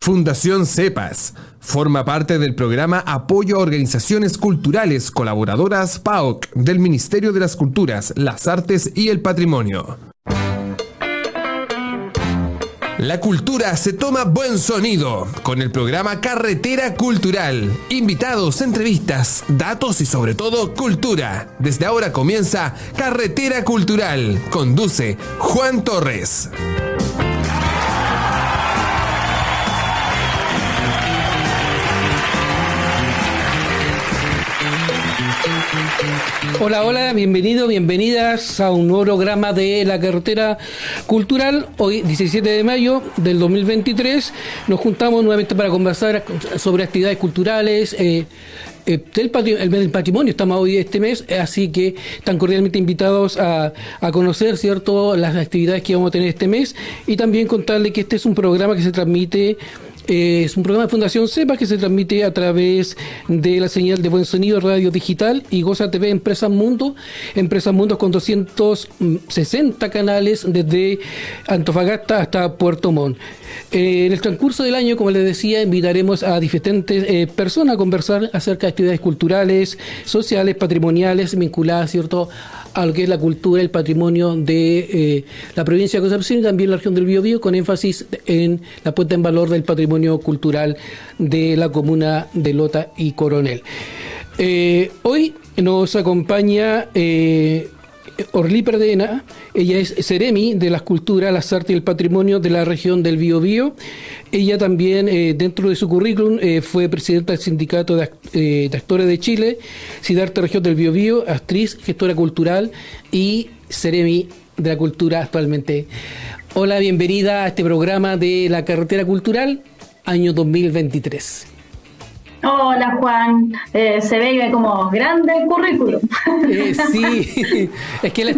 Fundación CEPAS forma parte del programa Apoyo a Organizaciones Culturales Colaboradoras PAOC del Ministerio de las Culturas, las Artes y el Patrimonio. La cultura se toma buen sonido con el programa Carretera Cultural. Invitados, entrevistas, datos y sobre todo cultura. Desde ahora comienza Carretera Cultural. Conduce Juan Torres. Hola, hola, bienvenidos, bienvenidas a un nuevo programa de la Carretera Cultural. Hoy, 17 de mayo del 2023, nos juntamos nuevamente para conversar sobre actividades culturales, el mes del patrimonio. Estamos hoy este mes, así que están cordialmente invitados a conocer, ¿cierto?, las actividades que vamos a tener este mes, y también contarles que este es un programa que se transmite. Es un programa de Fundación CEPAS que se transmite a través de la señal de Buen Sonido Radio Digital y Goza TV Empresas Mundo con 260 canales desde Antofagasta hasta Puerto Montt. En el transcurso del año, como les decía, invitaremos a diferentes personas a conversar acerca de actividades culturales, sociales, patrimoniales, vinculadas, ¿cierto?, a lo que es la cultura, el patrimonio de la provincia de Concepción y también la región del Biobío, con énfasis en la puesta en valor del patrimonio cultural de la comuna de Lota y Coronel. Hoy nos acompaña Orly Perdena. Ella es Seremi de las Culturas, las Artes y el Patrimonio de la región del Biobío. Ella también, dentro de su currículum, fue presidenta del Sindicato de Actores de Chile, Sidarte Región del Biobío, actriz, gestora cultural y Seremi de la Cultura actualmente. Hola, bienvenida a este programa de la Carretera Cultural, año 2023. Hola Juan, se ve como grande el currículum. Sí, es que la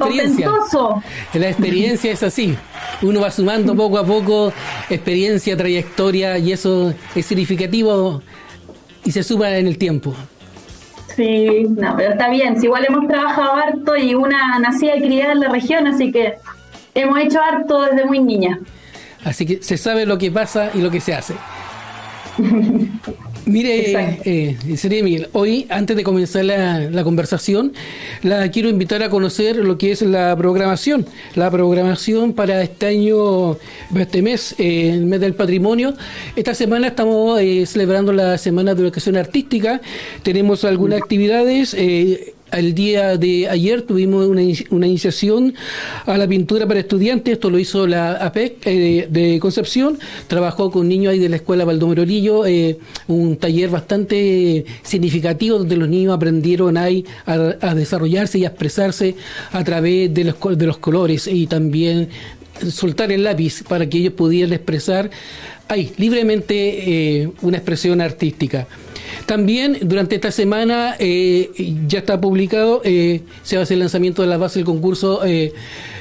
experiencia es así. Uno va sumando poco a poco experiencia, trayectoria, y eso es significativo y se suma en el tiempo. Sí, no, pero está bien. Si igual hemos trabajado harto y una nacida y criada en la región, así que hemos hecho harto desde muy niña. Así que se sabe lo que pasa y lo que se hace. Mire, Seremi, hoy, antes de comenzar la conversación, la quiero invitar a conocer lo que es la programación para este año, este mes, el mes del patrimonio. Esta semana estamos celebrando la Semana de Educación Artística. Tenemos algunas actividades. El día de ayer tuvimos una iniciación a la pintura para estudiantes. Esto lo hizo la APEC de Concepción. Trabajó con niños ahí de la escuela Baldomero Lillo, un taller bastante significativo donde los niños aprendieron ahí a desarrollarse y a expresarse a través de los colores, y también soltar el lápiz para que ellos pudieran expresar ahí libremente una expresión artística. También durante esta semana ya está publicado, se va a hacer el lanzamiento de la base del concurso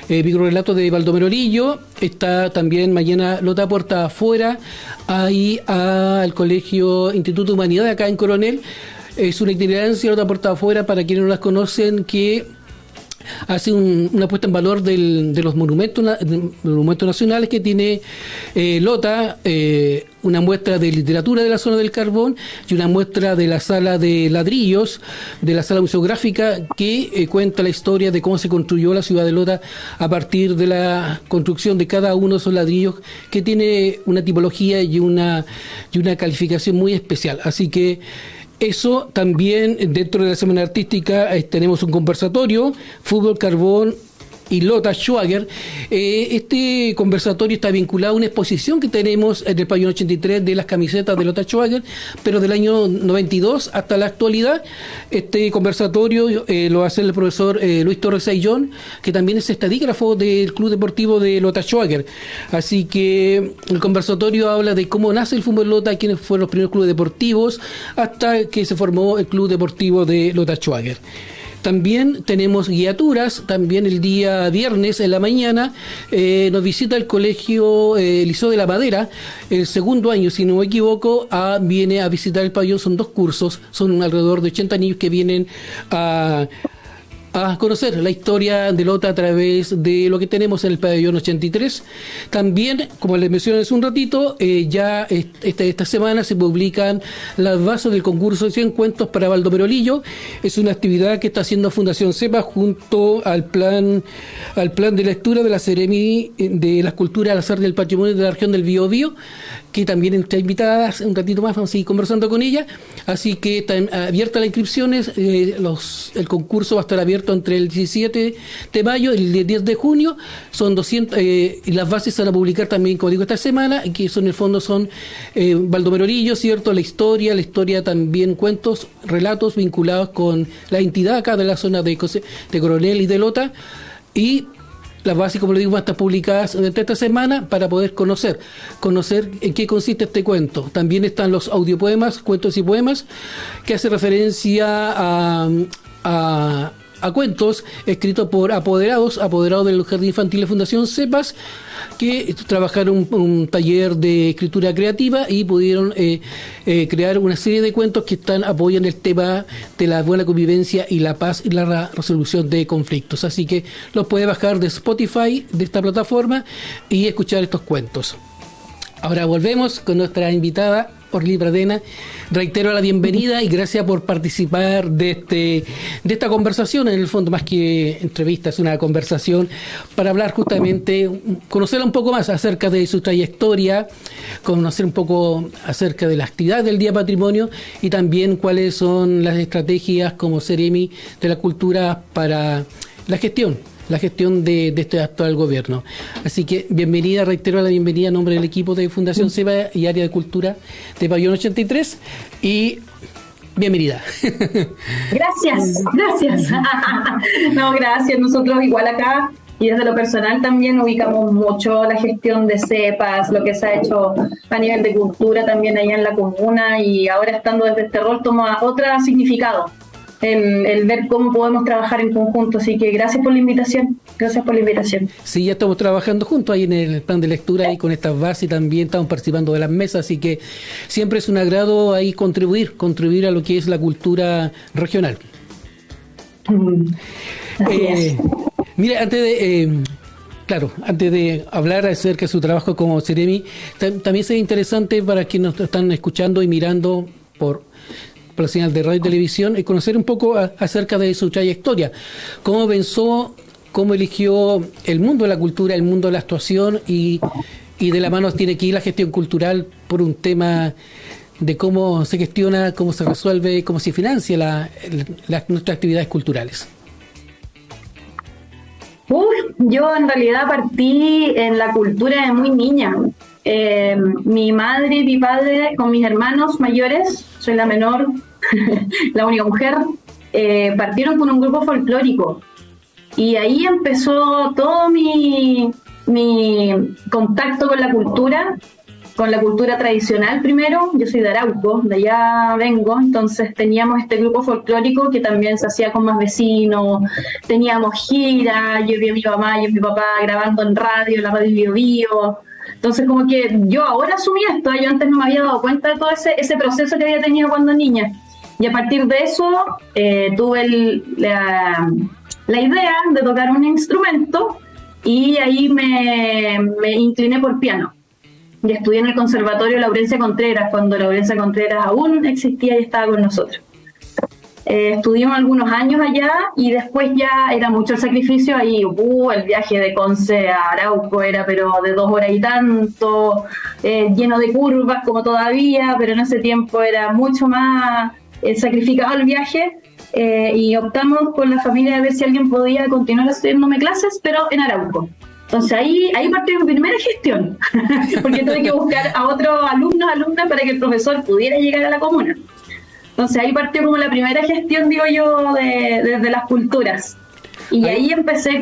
microrelatos de Baldomero Lillo. Está también mañana Lota Puerta Afuera, ahí al Colegio Instituto de Humanidad acá en Coronel. Es una itinerancia, Lota Puerta Afuera, para quienes no las conocen, que hace una puesta en valor de los monumentos nacionales que tiene Lota, una muestra de literatura de la zona del Carbón y una muestra de la sala de ladrillos, de la sala museográfica, que cuenta la historia de cómo se construyó la ciudad de Lota a partir de la construcción de cada uno de esos ladrillos, que tiene una tipología y una calificación muy especial. Así que eso también, dentro de la Semana Artística, tenemos un conversatorio, Fútbol, Carbón y Lota Schwager. Este conversatorio está vinculado a una exposición que tenemos en el pabellón 83 de las camisetas de Lota Schwager, pero del año 92 hasta la actualidad. Este conversatorio lo hace el profesor Luis Torres Ayllón, que también es estadígrafo del Club Deportivo de Lota Schwager. Así que el conversatorio habla de cómo nace el fútbol Lota, quiénes fueron los primeros clubes deportivos, hasta que se formó el Club Deportivo de Lota Schwager. También tenemos guiaturas. También el día viernes en la mañana nos visita el colegio Liceo de la Madera, el segundo año, si no me equivoco, viene a visitar el pabellón. Son 2 cursos, son alrededor de 80 niños que vienen a a conocer la historia de Lota a través de lo que tenemos en el pabellón 83. También, como les mencioné hace un ratito, ya esta semana se publican las bases del concurso de 100 cuentos para Baldomero Lillo. Es una actividad que está haciendo Fundación CEPA junto al plan de lectura de la Seremi de las Culturas al Azar del Patrimonio de la región del Biobío, que también está invitada. Un ratito más vamos a seguir conversando con ella, así que está abierta las inscripciones. El concurso va a estar abierto entre el 17 de mayo y el 10 de junio. Son 200 y las bases se van a publicar también, como digo, esta semana, que son en el fondo son Baldomero Lillo, ¿cierto? La historia también, cuentos, relatos vinculados con la entidad acá de la zona de Coronel y de Lota, y las bases, como le digo, van a estar publicadas durante esta semana para poder conocer en qué consiste este cuento. También están los audiopoemas, cuentos y poemas, que hace referencia a cuentos escritos por apoderados del Jardín Infantil de Fundación CEPAS, que trabajaron un taller de escritura creativa y pudieron crear una serie de cuentos que apoyan el tema de la buena convivencia y la paz y la resolución de conflictos. Así que los puede bajar de Spotify, de esta plataforma, y escuchar estos cuentos. Ahora volvemos con nuestra invitada, Orly Pradena. Reitero la bienvenida y gracias por participar de esta conversación. En el fondo, más que entrevista, es una conversación para hablar justamente, conocerla un poco más acerca de su trayectoria, conocer un poco acerca de la actividad del Día Patrimonio y también cuáles son las estrategias como Seremi de la Cultura para la gestión de este actual gobierno. Así que bienvenida, reitero la bienvenida en nombre del equipo de Fundación CEPA y Área de Cultura de Pabellón 83, y bienvenida. Gracias. No, gracias. Nosotros igual acá, y desde lo personal también ubicamos mucho la gestión de CEPAS, lo que se ha hecho a nivel de cultura también allá en la comuna, y ahora estando desde este rol toma otro significado. El ver cómo podemos trabajar en conjunto, así que gracias por la invitación. Sí, ya estamos trabajando juntos ahí en el plan de lectura y con estas bases, y también estamos participando de las mesas, así que siempre es un agrado ahí contribuir a lo que es la cultura regional. Mira, antes de hablar acerca de su trabajo como Seremi, también sería interesante para quienes nos están escuchando y mirando por la señal de radio y televisión, y conocer un poco acerca de su trayectoria. ¿Cómo pensó, cómo eligió el mundo de la cultura, el mundo de la actuación, y de la mano tiene que ir la gestión cultural por un tema de cómo se gestiona, cómo se resuelve, cómo se financia nuestras actividades culturales? Yo en realidad partí en la cultura de muy niña. Mi madre y mi padre, con mis hermanos mayores, soy la menor, la única mujer, partieron con un grupo folclórico, y ahí empezó todo mi contacto con la cultura tradicional. Primero, yo soy de Arauco, de allá vengo, entonces teníamos este grupo folclórico que también se hacía con más vecinos, teníamos gira, yo vi a mi mamá y a mi papá grabando en radio, la radio Bio Bio. Entonces, como que yo ahora asumí esto, yo antes no me había dado cuenta de todo ese proceso que había tenido cuando niña. Y a partir de eso tuve la idea de tocar un instrumento, y ahí me incliné por piano. Y estudié en el Conservatorio Laurencia Contreras, cuando Laurencia Contreras aún existía y estaba con nosotros. Estudiamos algunos años allá, y después ya era mucho el sacrificio. Ahí el viaje de Conce a Arauco era pero de 2 horas y tanto, lleno de curvas como todavía, pero en ese tiempo era mucho más sacrificado el viaje, y optamos con la familia de ver si alguien podía continuar haciéndome clases, pero en Arauco. Entonces ahí partió mi primera gestión, porque tuve que buscar a otros alumnas para que el profesor pudiera llegar a la comuna. Entonces ahí partió como la primera gestión, digo yo, desde las culturas. Y ahí empecé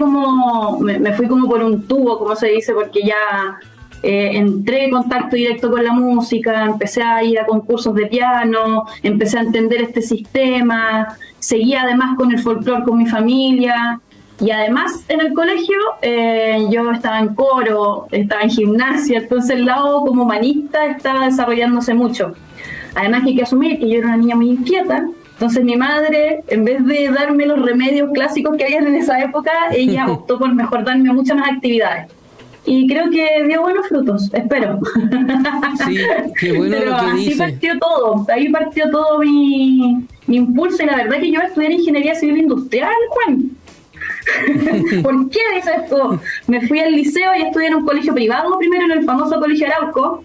me fui como por un tubo, como se dice, porque ya entré en contacto directo con la música, empecé a ir a concursos de piano, empecé a entender este sistema, seguía además con el folclore con mi familia. Y además en el colegio yo estaba en coro, estaba en gimnasia, entonces el lado como humanista estaba desarrollándose mucho. Además que hay que asumir que yo era una niña muy inquieta, Entonces mi madre, en vez de darme los remedios clásicos que habían en esa época, ella optó por mejor darme muchas más actividades. Y creo que dio buenos frutos, espero. Sí, qué bueno. Pero lo que así dice. partió todo, ahí partió todo mi impulso, y la verdad que yo estudié Ingeniería Civil Industrial, Juan. ¿Por qué dice esto? Me fui al liceo y estudié en un colegio privado, primero en el famoso Colegio Arauco,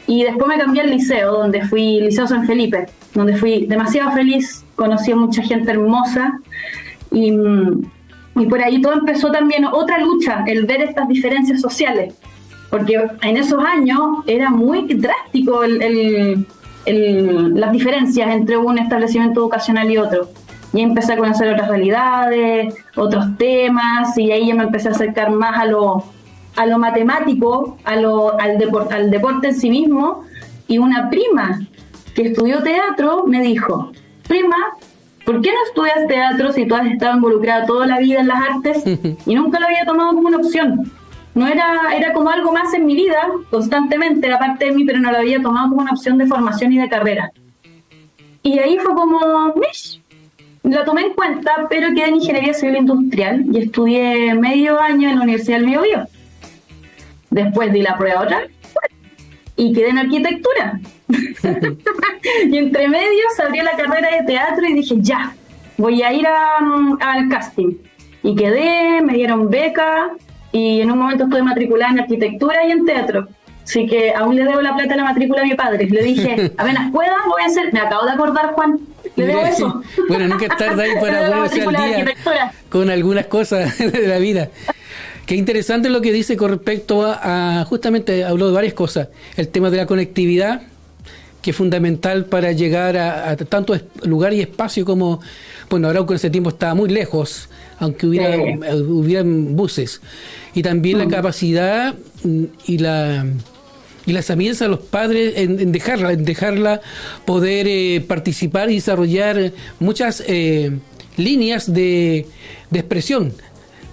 y después me cambié al liceo, donde fui Liceo San Felipe, donde fui demasiado feliz, conocí a mucha gente hermosa, y por ahí todo empezó también otra lucha, el ver estas diferencias sociales, porque en esos años era muy drástico las diferencias entre un establecimiento educacional y otro. Y empecé a conocer otras realidades, otros temas, y ahí ya me empecé a acercar más a lo matemático, al deporte en sí mismo. Y una prima que estudió teatro me dijo: prima, ¿por qué no estudias teatro si tú has estado involucrada toda la vida en las artes? Y nunca lo había tomado como una opción. No era como algo más en mi vida, constantemente, era parte de mí, pero no lo había tomado como una opción de formación y de carrera. Y ahí fue como, ¡mish! La tomé en cuenta, pero quedé en Ingeniería Civil Industrial y estudié medio año en la Universidad del Biobío. Después di la prueba otra vez y quedé en Arquitectura. Y entre medio se abrió la carrera de teatro y dije, ya, voy a ir al casting. Y quedé, me dieron beca y en un momento estuve matriculada en Arquitectura y en teatro. Así que aún le debo la plata a la matrícula a mi padre. Le dije, apenas pueda, voy a hacer. Me acabo de acordar, Juan. Le debo eso. Bueno, nunca es tarde ahí para ponerse al día con algunas cosas de la vida. Qué interesante lo que dice con respecto a justamente habló de varias cosas. El tema de la conectividad, que es fundamental para llegar a tantos lugares y espacios como, bueno, Arauco en ese tiempo estaba muy lejos, aunque hubieran buses. Y también la capacidad y la sabidez a los padres en dejarla poder participar y desarrollar muchas líneas de expresión,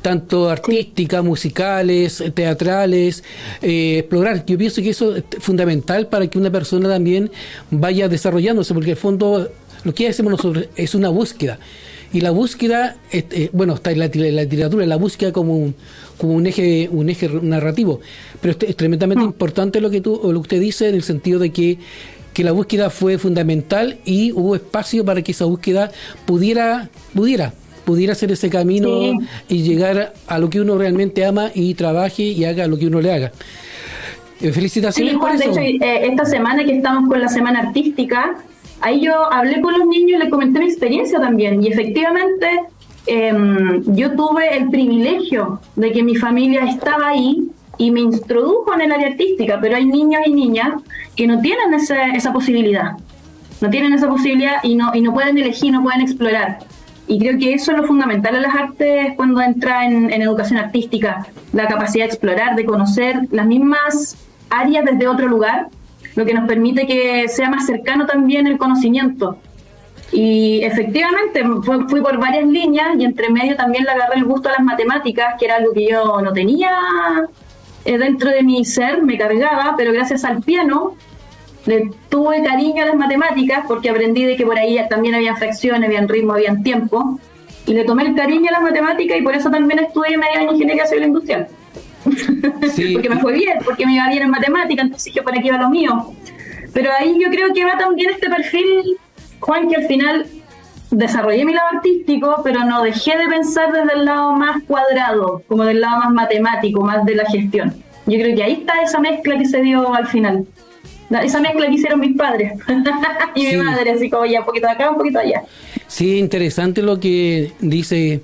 tanto artísticas, musicales, teatrales, explorar. Yo pienso que eso es fundamental para que una persona también vaya desarrollándose, porque en el fondo lo que hacemos nosotros es una búsqueda. Y la búsqueda, bueno, está en la literatura, la búsqueda como un eje narrativo, pero es tremendamente importante lo que usted dice, en el sentido de que la búsqueda fue fundamental y hubo espacio para que esa búsqueda pudiera hacer ese camino y llegar a lo que uno realmente ama y trabaje y haga lo que uno le haga. Felicitaciones por eso. De hecho, esta semana que estamos con la Semana Artística, ahí yo hablé con los niños y les comenté mi experiencia también. Y efectivamente, yo tuve el privilegio de que mi familia estaba ahí y me introdujo en el área artística, pero hay niños y niñas que no tienen esa posibilidad. No tienen esa posibilidad y no pueden elegir, no pueden explorar. Y creo que eso es lo fundamental en las artes cuando entra en educación artística, la capacidad de explorar, de conocer las mismas áreas desde otro lugar, lo que nos permite que sea más cercano también el conocimiento. Y efectivamente fui por varias líneas y entre medio también le agarré el gusto a las matemáticas, que era algo que yo no tenía dentro de mi ser, me cargaba, pero gracias al piano le tuve cariño a las matemáticas porque aprendí de que por ahí también había fracciones, habían ritmo, habían tiempo, y le tomé el cariño a las matemáticas y por eso también estudié medio año Ingeniería Civil Industrial. Sí. Porque me fue bien, porque me iba bien en matemáticas, entonces dije, por aquí va lo mío. Pero ahí yo creo que va también este perfil, Juan, que al final desarrollé mi lado artístico, pero no dejé de pensar desde el lado más cuadrado, como del lado más matemático, más de la gestión. Yo creo que ahí está esa mezcla que se dio al final. Esa mezcla que hicieron mis padres y mi madre, así como ya un poquito de acá, un poquito de allá. Sí, interesante lo que dice,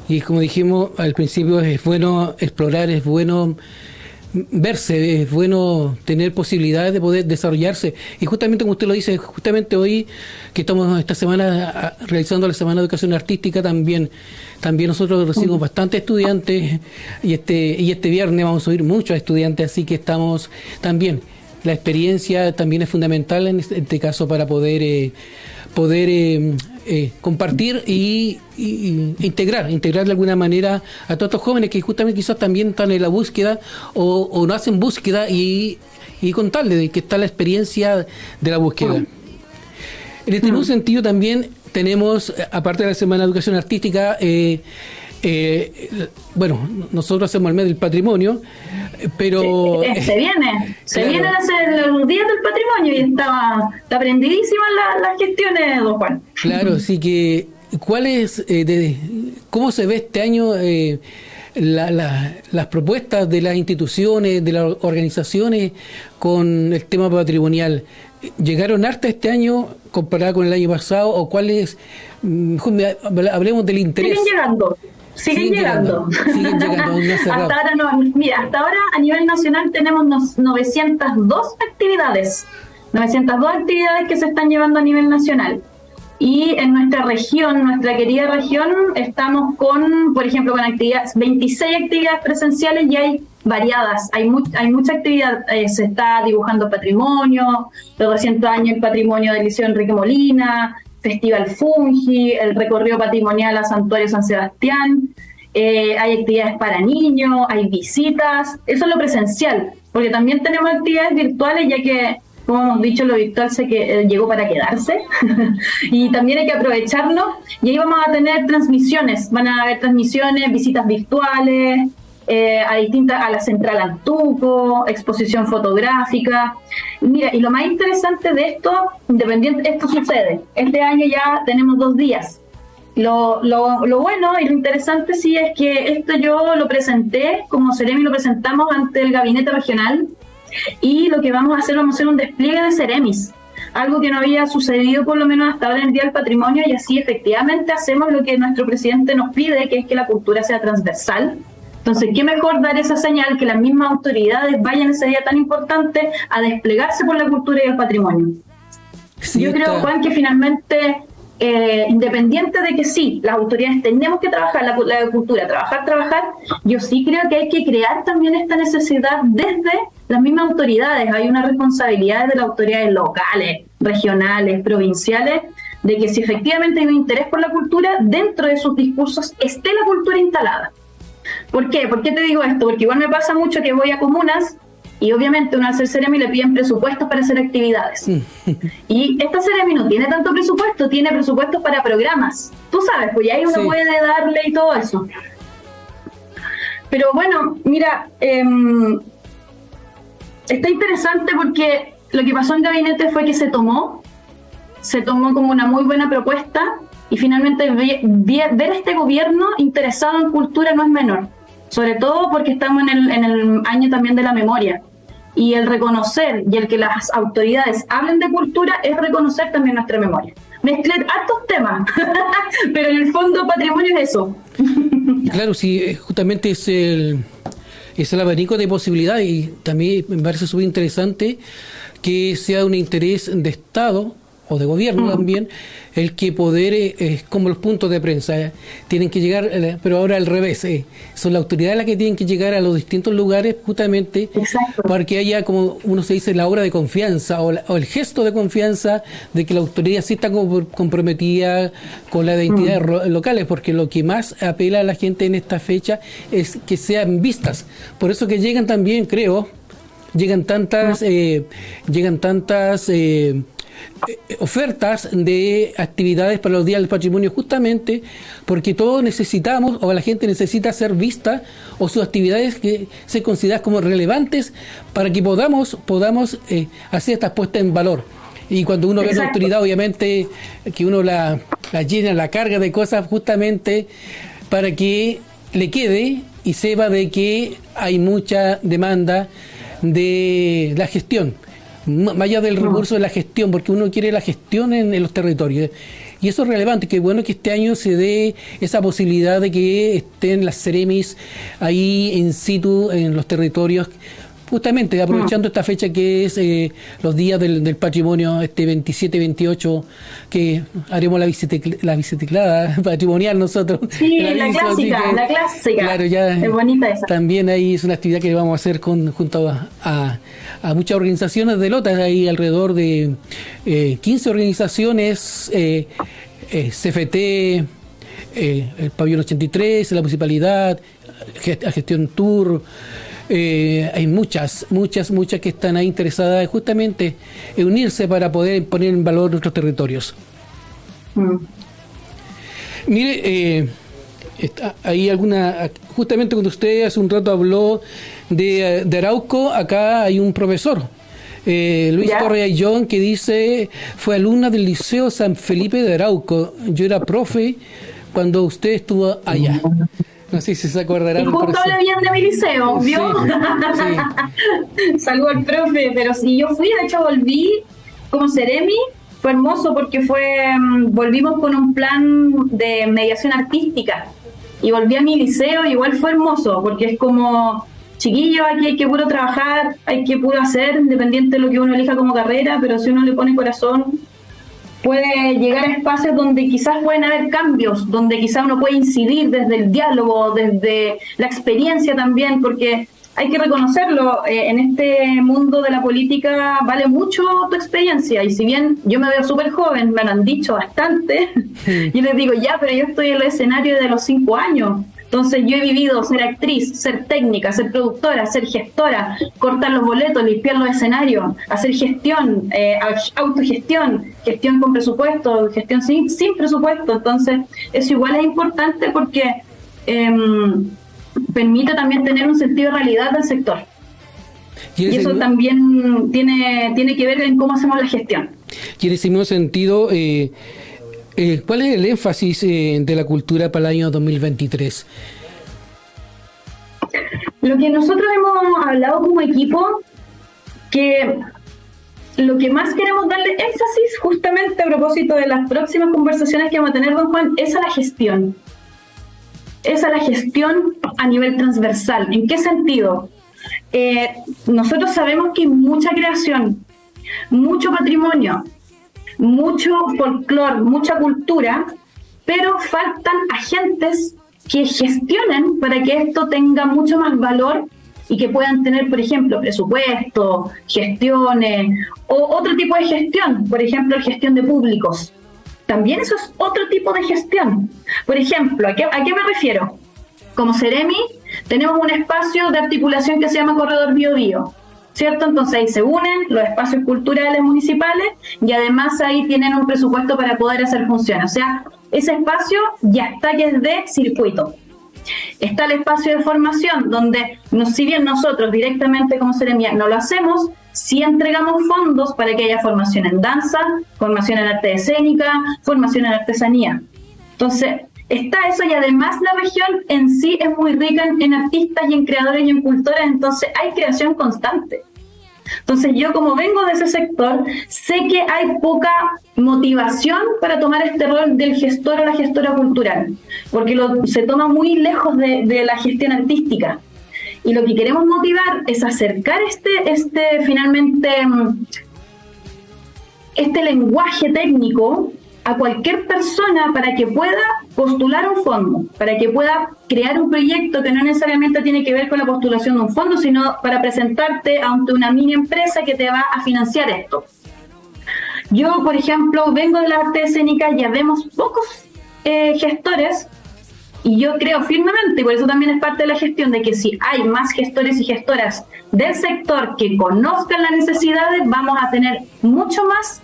y como dijimos al principio, es bueno explorar, es bueno verse, es bueno tener posibilidades de poder desarrollarse. Y justamente como usted lo dice, justamente hoy que estamos esta semana realizando la Semana de Educación Artística, también nosotros recibimos bastantes estudiantes y este viernes vamos a oír muchos estudiantes, así que estamos también. La experiencia también es fundamental en este caso para poder compartir y integrar de alguna manera a todos estos jóvenes que justamente quizás también están en la búsqueda o no hacen búsqueda y contarles de que está la experiencia de la búsqueda. En este mismo sentido también tenemos, aparte de la Semana de Educación Artística, bueno, nosotros hacemos el mes del patrimonio, pero... Se vienen los días del patrimonio y está aprendidísima las gestiones, don Juan. Claro, así que, ¿cómo se ve este año las propuestas de las instituciones, de las organizaciones con el tema patrimonial? ¿Llegaron hartas este año comparada con el año pasado? ¿O cuáles? Hablemos del interés. Siguen llegando. Hasta ahora hasta ahora a nivel nacional tenemos 902 actividades que se están llevando a nivel nacional. Y en nuestra región, nuestra querida región, estamos con, por ejemplo, con 26 actividades presenciales y hay variadas, hay mucha actividad. Se está dibujando patrimonio, los 200 años el patrimonio del Liceo Enrique Molina, Festival Fungi, el recorrido patrimonial a Santuario San Sebastián, hay actividades para niños, hay visitas, eso es lo presencial, porque también tenemos actividades virtuales, ya que, como hemos dicho, lo virtual llegó para quedarse y también hay que aprovecharlo, y ahí vamos a tener transmisiones, van a haber transmisiones, visitas virtuales, a la Central Antuco, exposición fotográfica. Mira, y lo más interesante de esto, esto sucede, este año ya tenemos 2 días. Lo bueno y lo interesante sí es que esto yo lo presenté, como Ceremi lo presentamos ante el gabinete regional, y lo que vamos a hacer un despliegue de Ceremis, algo que no había sucedido por lo menos hasta ahora en el Día del Patrimonio, y así efectivamente hacemos lo que nuestro presidente nos pide, que es que la cultura sea transversal. Entonces, ¿qué mejor dar esa señal que las mismas autoridades vayan ese día tan importante a desplegarse por la cultura y el patrimonio? Sí, yo creo, Juan, que finalmente, independiente de que sí, las autoridades tenemos que trabajar la cultura, trabajar, yo sí creo que hay que crear también esta necesidad desde las mismas autoridades. Hay una responsabilidad de las autoridades locales, regionales, provinciales, de que si efectivamente hay un interés por la cultura, dentro de sus discursos esté la cultura instalada. ¿Por qué? ¿Por qué te digo esto? Porque igual me pasa mucho que voy a comunas y obviamente uno al hacer Ceremi le piden presupuestos para hacer actividades. Y esta Ceremi no tiene tanto presupuesto, tiene presupuestos para programas. Tú sabes, pues ahí uno puede darle y todo eso. Pero bueno, mira, está interesante porque lo que pasó en gabinete fue que se tomó como una muy buena propuesta. Y finalmente ver a este gobierno interesado en cultura no es menor, sobre todo porque estamos en el año también de la memoria. Y el reconocer y el que las autoridades hablen de cultura es reconocer también nuestra memoria. Mezclé hartos temas, pero en el fondo patrimonio es eso. Claro, sí, justamente es el abanico de posibilidades, y también me parece súper interesante que sea un interés de Estado o de gobierno también, el que poder, como los puntos de prensa, tienen que llegar, pero ahora al revés, son las autoridades las que tienen que llegar a los distintos lugares justamente. Exacto. Para que haya, como uno se dice, la obra de confianza o el gesto de confianza de que la autoridad sí está comprometida con las identidades locales, porque lo que más apela a la gente en esta fecha es que sean vistas. Por eso que llegan también, creo, llegan tantas ofertas de actividades para los días del patrimonio, justamente porque todos necesitamos, o la gente necesita ser vista, o sus actividades que se consideran como relevantes para que podamos hacer estas puestas en valor. Y cuando uno ve una autoridad, obviamente que uno la llena, la carga de cosas justamente para que le quede y sepa de que hay mucha demanda de la gestión, más allá del recurso de la gestión, porque uno quiere la gestión en los territorios. Y eso es relevante, que bueno que este año se dé esa posibilidad de que estén las Ceremis ahí in situ en los territorios, justamente aprovechando esta fecha que es los días del patrimonio, este 27-28, que haremos la bicicleta patrimonial nosotros. Sí, la clásica. Claro, ya es bonita esa. También ahí es una actividad que vamos a hacer junto a muchas organizaciones de lotas, hay alrededor de 15 organizaciones, CFT, el Pabellón 83, la Municipalidad, Gestión Tour. Hay muchas que están ahí interesadas justamente en unirse para poder poner en valor nuestros territorios. Mire, hay alguna, justamente cuando usted hace un rato habló de Arauco, acá hay un profesor, Luis Correa Ayllón, que dice, fue alumna del Liceo San Felipe de Arauco. Yo era profe cuando usted estuvo allá. No sé si se acordará. Y justo habla bien de mi liceo, ¿vio? Sí. Saludo al profe, pero sí, yo fui, de hecho volví como Seremi. Fue hermoso porque volvimos con un plan de mediación artística y volví a mi liceo, igual fue hermoso porque es como, chiquillos, aquí hay que puro trabajar, hay que puro hacer, independiente de lo que uno elija como carrera, pero si uno le pone corazón, puede llegar a espacios donde quizás pueden haber cambios, donde quizás uno puede incidir desde el diálogo, desde la experiencia también, porque hay que reconocerlo, en este mundo de la política vale mucho tu experiencia, y si bien yo me veo súper joven, me lo han dicho bastante, yo les digo, ya, pero yo estoy en el escenario de los 5 años, entonces yo he vivido ser actriz, ser técnica, ser productora, ser gestora, cortar los boletos, limpiar los escenarios, hacer gestión, autogestión, gestión con presupuesto, gestión sin presupuesto, entonces eso igual es importante porque permite también tener un sentido de realidad del sector. Y eso también tiene que ver en cómo hacemos la gestión. Y en ese mismo sentido, ¿cuál es el énfasis de la cultura para el año 2023? Lo que nosotros hemos hablado como equipo, que lo que más queremos darle énfasis, justamente a propósito de las próximas conversaciones que vamos a tener, don Juan, es a la gestión. Es a la gestión a nivel transversal. ¿En qué sentido? Nosotros sabemos que hay mucha creación, mucho patrimonio, mucho folclore, mucha cultura, pero faltan agentes que gestionen para que esto tenga mucho más valor y que puedan tener, por ejemplo, presupuesto, gestiones o otro tipo de gestión, por ejemplo, gestión de públicos. También eso es otro tipo de gestión. Por ejemplo, ¿a qué me refiero? Como Seremi, tenemos un espacio de articulación que se llama Corredor Bío Bío, ¿cierto? Entonces ahí se unen los espacios culturales municipales y además ahí tienen un presupuesto para poder hacer funciones. O sea, ese espacio ya está, que es de circuito. Está el espacio de formación, donde si bien nosotros directamente como Seremia no lo hacemos, sí entregamos fondos para que haya formación en danza, formación en arte escénica, formación en artesanía. Entonces, está eso, y además la región en sí es muy rica en artistas y en creadores y en cultores, entonces hay creación constante. Entonces yo, como vengo de ese sector, sé que hay poca motivación para tomar este rol del gestor o la gestora cultural, porque se toma muy lejos de la gestión artística. Y lo que queremos motivar es acercar finalmente este lenguaje técnico a cualquier persona para que pueda postular un fondo, para que pueda crear un proyecto que no necesariamente tiene que ver con la postulación de un fondo, sino para presentarte ante una mini empresa que te va a financiar esto. Yo, por ejemplo, vengo de la arte escénica, ya vemos pocos gestores, y yo creo firmemente, y por eso también es parte de la gestión, de que si hay más gestores y gestoras del sector que conozcan las necesidades, vamos a tener mucho más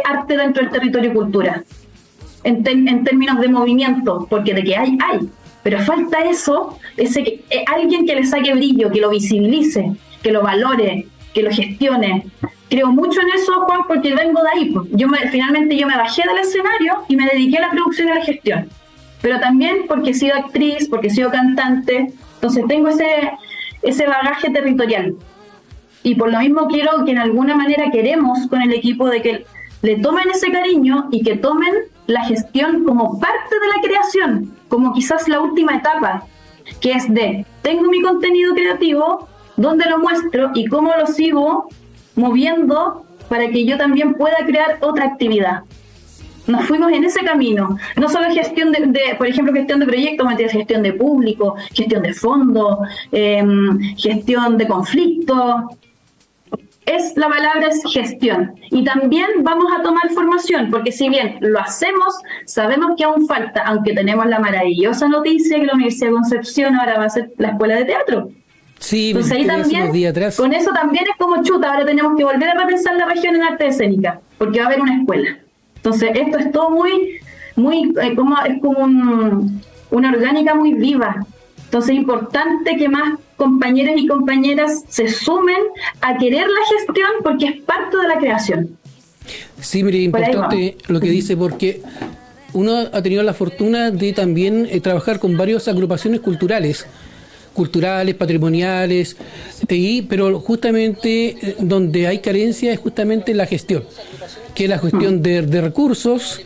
arte dentro del territorio cultura, en términos de movimiento, porque de que hay, pero falta eso, alguien que le saque brillo, que lo visibilice, que lo valore, que lo gestione. Creo mucho en eso, Juan, porque vengo de ahí. Finalmente yo me bajé del escenario y me dediqué a la producción y a la gestión, pero también porque he sido actriz, porque he sido cantante, entonces tengo ese bagaje territorial. Y por lo mismo quiero que en alguna manera queremos con el equipo de que le tomen ese cariño y que tomen la gestión como parte de la creación, como quizás la última etapa, que es tengo mi contenido creativo, dónde lo muestro y cómo lo sigo moviendo para que yo también pueda crear otra actividad. Nos fuimos en ese camino, no solo gestión por ejemplo, gestión de proyectos, gestión de público, gestión de fondos, gestión de conflictos. La palabra es gestión. Y también vamos a tomar formación, porque si bien lo hacemos, sabemos que aún falta, aunque tenemos la maravillosa noticia que la Universidad de Concepción ahora va a ser la escuela de teatro. Sí, entonces ahí también, con eso también es como chuta, ahora tenemos que volver a repensar la región en arte escénica, porque va a haber una escuela. Entonces esto es todo muy, es como una orgánica muy viva. Entonces es importante que más compañeros y compañeras se sumen a querer la gestión porque es parte de la creación. Sí, mire, importante lo que dice, porque uno ha tenido la fortuna de también trabajar con varias agrupaciones culturales, patrimoniales, pero justamente donde hay carencia es justamente la gestión, que es la gestión de recursos,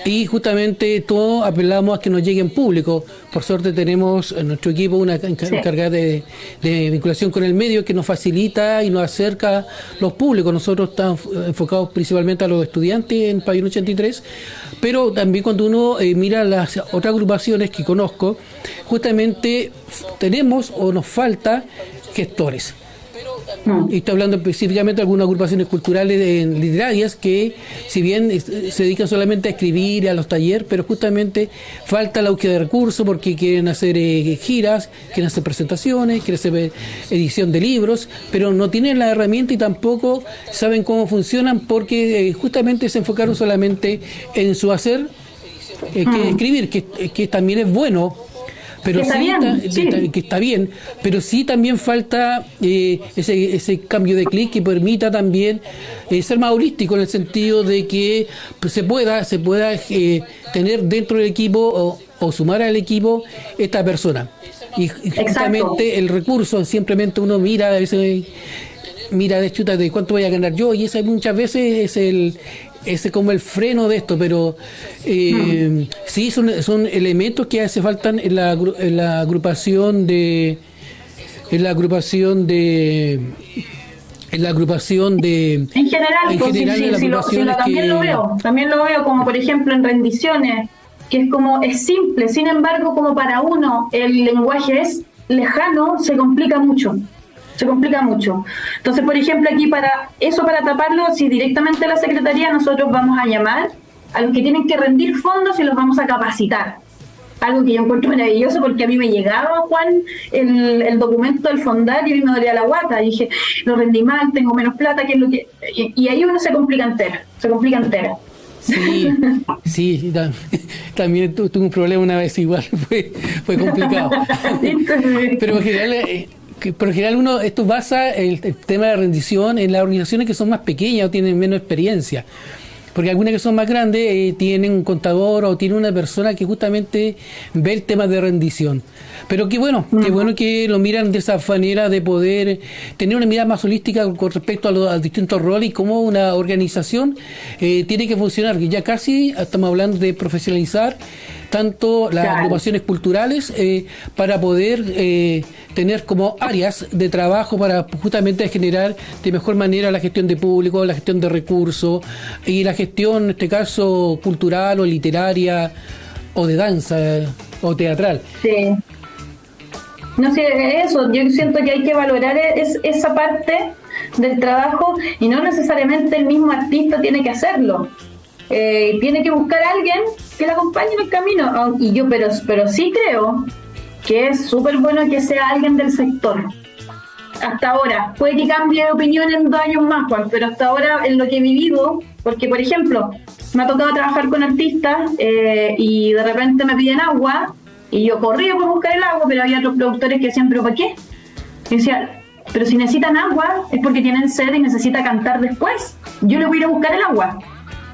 y justamente todos apelamos a que nos llegue en público. Por suerte tenemos en nuestro equipo una encargada de vinculación con el medio que nos facilita y nos acerca los públicos. Nosotros estamos enfocados principalmente a los estudiantes en Pabellón 83, pero también cuando uno mira las otras agrupaciones que conozco, justamente tenemos o nos falta gestores. Y estoy hablando específicamente de algunas agrupaciones culturales literarias que, si bien se dedican solamente a escribir, a los talleres, pero justamente falta la búsqueda de recursos porque quieren hacer giras, quieren hacer presentaciones, quieren hacer edición de libros, pero no tienen la herramienta y tampoco saben cómo funcionan porque justamente se enfocaron solamente en su hacer, que escribir, que también es bueno. Pero que está bien, pero sí también falta ese cambio de clic que permita también ser más holístico en el sentido de que se pueda tener dentro del equipo o sumar al equipo esta persona. Y justamente el recurso, simplemente uno mira a veces de chuta de cuánto voy a ganar yo, y esa muchas veces es como el freno de esto, pero sí son elementos que hace falta en la agrupación de en general también lo veo como por ejemplo en rendiciones, que es simple, sin embargo como para uno el lenguaje es lejano, se complica mucho. Entonces, por ejemplo, aquí para taparlo, si directamente a la Secretaría nosotros vamos a llamar a los que tienen que rendir fondos y los vamos a capacitar. Algo que yo encuentro maravilloso porque a mí me llegaba, Juan, el documento del fondar y a mí me dolía la guata. Y dije, lo rendí mal, tengo menos plata, que es lo que... Y ahí uno se complica entera. Sí, también tuve un problema una vez igual, fue complicado. Pero por lo general uno esto basa el tema de rendición en las organizaciones que son más pequeñas o tienen menos experiencia, porque algunas que son más grandes tienen un contador o tienen una persona que justamente ve el tema de rendición. Pero qué bueno que lo miran de esa manera de poder tener una mirada más holística con respecto a los distintos roles y cómo una organización tiene que funcionar. Ya casi estamos hablando de profesionalizar tanto las agrupaciones culturales para poder tener como áreas de trabajo para justamente generar de mejor manera la gestión de público, la gestión de recursos y la gestión, en este caso, cultural o literaria o de danza o teatral. Sí. No sé, eso, yo siento que hay que valorar esa parte del trabajo y no necesariamente el mismo artista tiene que hacerlo. Tiene que buscar a alguien que la acompañe en el camino. Y yo, pero sí creo que es súper bueno que sea alguien del sector. Hasta ahora, puede que cambie de opinión en 2 años más, Juan, pero hasta ahora en lo que he vivido, porque por ejemplo, me ha tocado trabajar con artistas y de repente me piden agua y yo corría por buscar el agua, pero había otros productores que decían, ¿pero para qué? Y decía, pero si necesitan agua es porque tienen sed y necesitan cantar después. Yo le voy a ir a buscar el agua.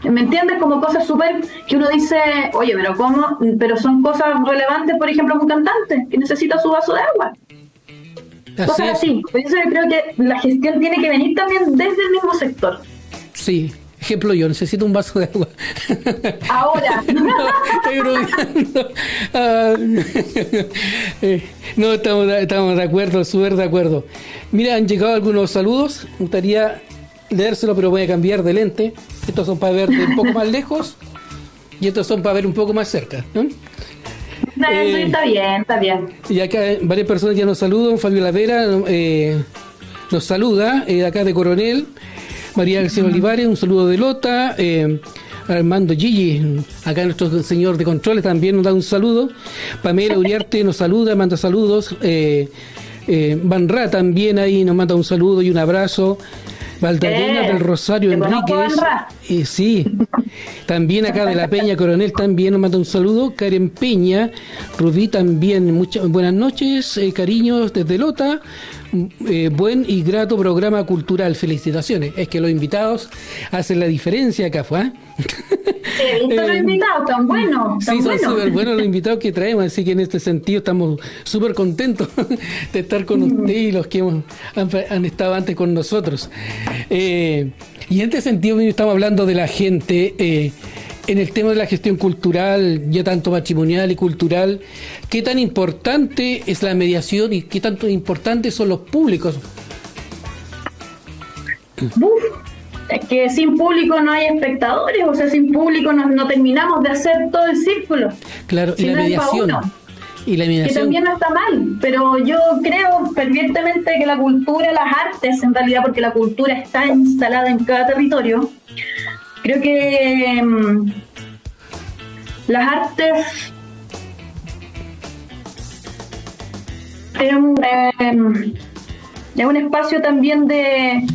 ¿Me entiendes? Como cosas súper que uno dice, oye, pero ¿cómo? Pero son cosas relevantes, por ejemplo, un cantante que necesita su vaso de agua. Cosas así. Por eso yo creo que la gestión tiene que venir también desde el mismo sector. Sí. Ejemplo, yo necesito un vaso de agua. Ahora. Estoy bromeando. No, estamos de acuerdo, súper de acuerdo. Mira, han llegado algunos saludos. Me gustaría leérselo, pero voy a cambiar de lente. Estos son para ver de un poco más lejos y estos son para ver un poco más cerca, ¿no? Está bien. Y acá varias personas ya nos saludan. Fabio Lavera nos saluda, acá de Coronel. María García Olivares, un saludo de Lota. Armando Gigi, acá nuestro señor de controles, también nos da un saludo. Pamela Uriarte nos saluda, manda saludos. Van Ra también ahí nos manda un saludo y un abrazo. Magdalena del Rosario Enríquez, sí, también acá de la Peña Coronel también nos manda un saludo, Karen Peña, Rubí también, muchas buenas noches, cariños desde Lota, buen y grato programa cultural, felicitaciones, es que los invitados hacen la diferencia acá, ¿fue? Los invitados tan buenos. Sí, son súper buenos los invitados que traemos, así que en este sentido estamos súper contentos de estar con ustedes y los que han estado antes con nosotros. Y en este sentido estamos hablando de la gente, en el tema de la gestión cultural, ya tanto matrimonial y cultural, ¿qué tan importante es la mediación y qué tanto importantes son los públicos? Es que sin público no hay espectadores, o sea, sin público no terminamos de hacer todo el círculo. Claro, y la mediación. Que también no está mal, pero yo creo fervientemente que la cultura, las artes, en realidad, porque la cultura está instalada en cada territorio, creo que las artes es un espacio también de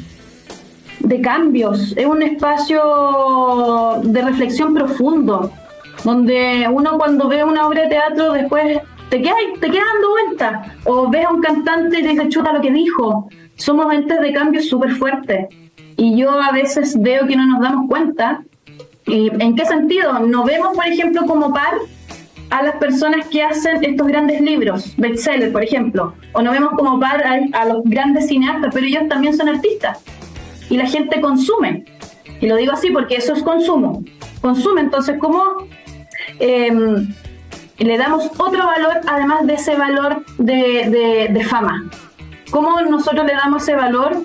cambios, es un espacio de reflexión profundo, donde uno cuando ve una obra de teatro después te quedas dando vueltas, o ves a un cantante y te dices, chuta lo que dijo. Somos entes de cambio súper fuertes, y yo a veces veo que no nos damos cuenta. ¿En qué sentido? No vemos, por ejemplo, como par a las personas que hacen estos grandes libros, bestseller, por ejemplo, o no vemos como par a los grandes cineastas, pero ellos también son artistas. Y la gente consume, y lo digo así porque eso es consume. Entonces, ¿cómo le damos otro valor además de ese valor de fama? ¿Cómo nosotros le damos ese valor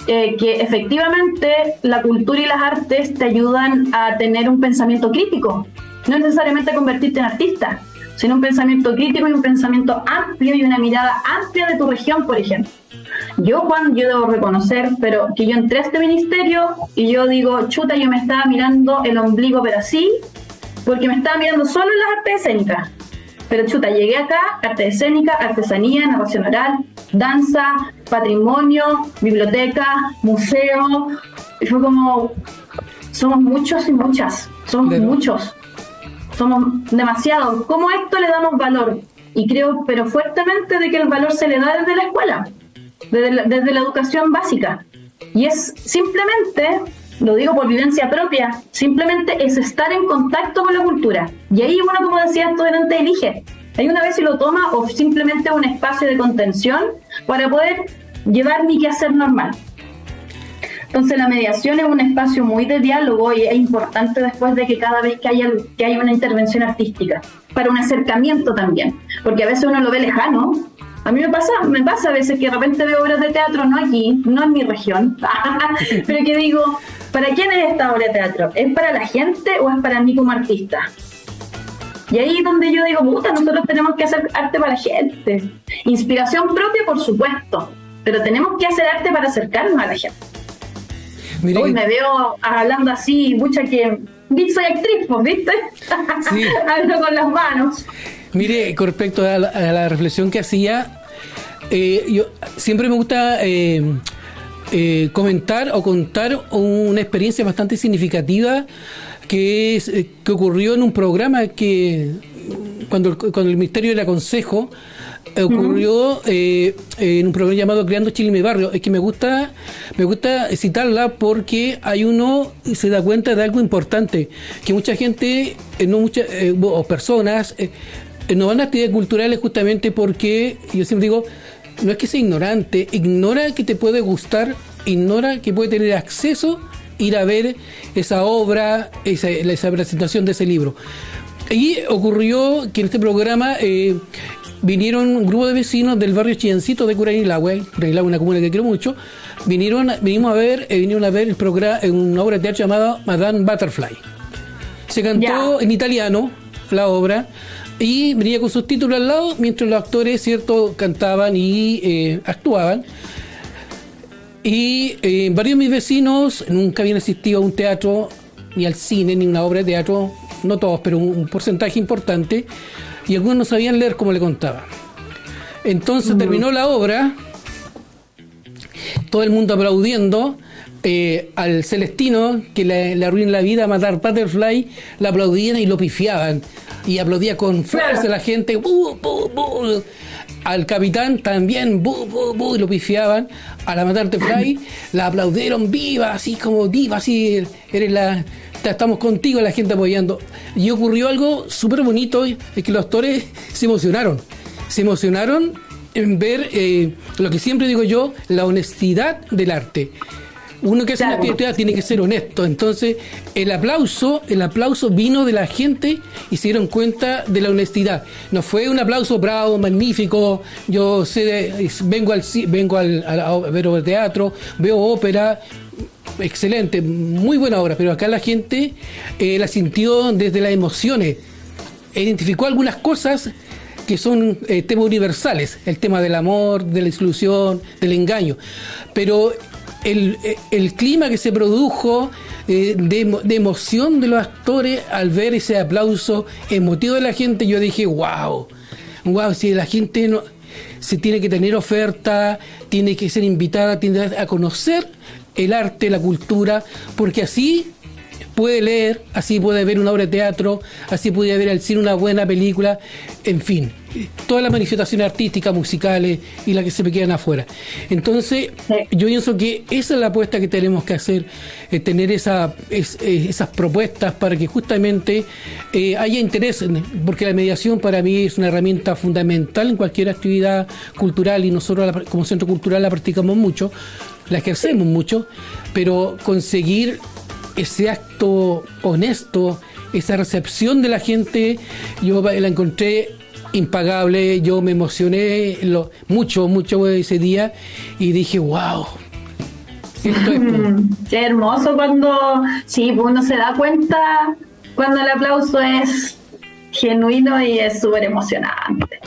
que efectivamente la cultura y las artes te ayudan a tener un pensamiento crítico? No necesariamente convertirte en artista, sino un pensamiento crítico y un pensamiento amplio y una mirada amplia de tu región, por ejemplo. Yo debo reconocer, pero que yo entré a este ministerio y yo digo, chuta, yo me estaba mirando el ombligo, pero así, porque me estaba mirando solo en las artes escénicas. Pero chuta, llegué acá, arte escénica, artesanía, narración oral, danza, patrimonio, biblioteca, museo, y fue como, somos muchos y muchas, somos muchos, somos demasiados. ¿Cómo a esto le damos valor? Y creo, pero fuertemente, de que el valor se le da desde la escuela, desde la educación básica. Y es simplemente, lo digo por vivencia propia, simplemente es estar en contacto con la cultura. Y ahí uno, como decía tú delante, elige. Hay una vez si lo toma o simplemente un espacio de contención para poder llevar mi quehacer normal. Entonces la mediación es un espacio muy de diálogo y es importante después de que cada vez que haya una intervención artística, para un acercamiento también, porque a veces uno lo ve lejano. A mí me pasa a veces que de repente veo obras de teatro, no aquí, no en mi región, pero que digo, ¿para quién es esta obra de teatro? ¿Es para la gente o es para mí como artista? Y ahí es donde yo digo, puta, nosotros tenemos que hacer arte para la gente. Inspiración propia, por supuesto, pero tenemos que hacer arte para acercarnos a la gente. Mire, hoy me veo hablando así, mucha que... soy actriz, ¿viste? Sí. Hablo con las manos. Mire, con respecto a la reflexión que hacía, yo siempre me gusta comentar o contar una experiencia bastante significativa que ocurrió en un programa que cuando el Ministerio del Aconsejo ocurrió en un programa llamado Creando Chile en mi barrio. Es que me gusta citarla porque uno se da cuenta de algo importante, que mucha gente, o personas no van a actividades culturales justamente porque, yo siempre digo, no es que sea ignorante, ignora que te puede gustar, ignora que puede tener acceso, ir a ver esa obra, esa presentación de ese libro. Y ocurrió que en este programa vinieron un grupo de vecinos del barrio Chillancito de Curanilahue, una comuna que quiero mucho, vinieron a ver el programa, una obra de teatro llamada Madame Butterfly. Se cantó en italiano la obra y venía con sus títulos al lado mientras los actores, cierto, cantaban y actuaban. Y varios de mis vecinos nunca habían asistido a un teatro, ni al cine, ni a una obra de teatro, no todos, pero un porcentaje importante, y algunos no sabían leer, como le contaba. Entonces terminó la obra, todo el mundo aplaudiendo, al Celestino, que le arruina la vida a matar Butterfly, la aplaudían y lo pifiaban. Y aplaudía con fuerza la gente. ¡Bu, bu, bu! Al capitán también, ¡bu, bu, bu! Y lo pifiaban. A la Butterfly la aplaudieron viva, así como viva, así. Estamos contigo, la gente apoyando. Y ocurrió algo súper bonito, es que los actores se emocionaron. Se emocionaron en ver lo que siempre digo yo, la honestidad del arte. Uno que hace una actividad tiene que ser honesto. Entonces el aplauso vino de la gente y se dieron cuenta de la honestidad. No fue un aplauso bravo, magnífico. Yo vengo a ver teatro, veo ópera, excelente, muy buena obra, pero acá la gente la sintió desde las emociones, identificó algunas cosas que son temas universales, el tema del amor, de la exclusión, del engaño, pero el clima que se produjo de emoción de los actores al ver ese aplauso emotivo de la gente, yo dije, wow, si la gente se tiene que tener oferta, tiene que ser invitada, tiene a conocer el arte, la cultura, porque así puede leer, así puede ver una obra de teatro, así puede ver al cine una buena película, en fin, todas las manifestaciones artísticas, musicales y las que se me quedan afuera. Entonces, yo pienso que esa es la apuesta que tenemos que hacer, tener esas propuestas para que justamente haya interés, porque la mediación para mí es una herramienta fundamental en cualquier actividad cultural y nosotros como Centro Cultural la practicamos mucho, la ejercemos mucho, pero conseguir ese acto honesto, esa recepción de la gente, yo la encontré impagable. Yo me emocioné mucho ese día y dije, wow, esto es... Qué hermoso cuando uno se da cuenta cuando el aplauso es genuino y es súper emocionante.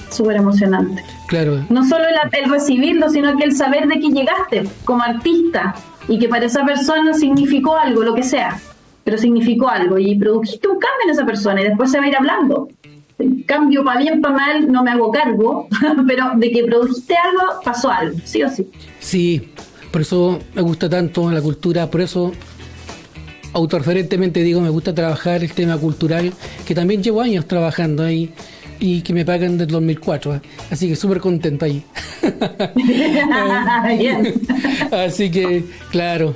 Claro. No solo el recibirlo, sino que el saber de que llegaste como artista y que para esa persona significó algo, lo que sea, pero significó algo y produjiste un cambio en esa persona y después se va a ir hablando. Cambio para bien, para mal, no me hago cargo, pero de que produjiste algo, pasó algo, sí o sí. Sí, por eso me gusta tanto la cultura, por eso autorreferentemente digo, me gusta trabajar el tema cultural, que también llevo años trabajando ahí y que me pagan desde 2004, así que súper contento ahí. Bien. Así que, claro.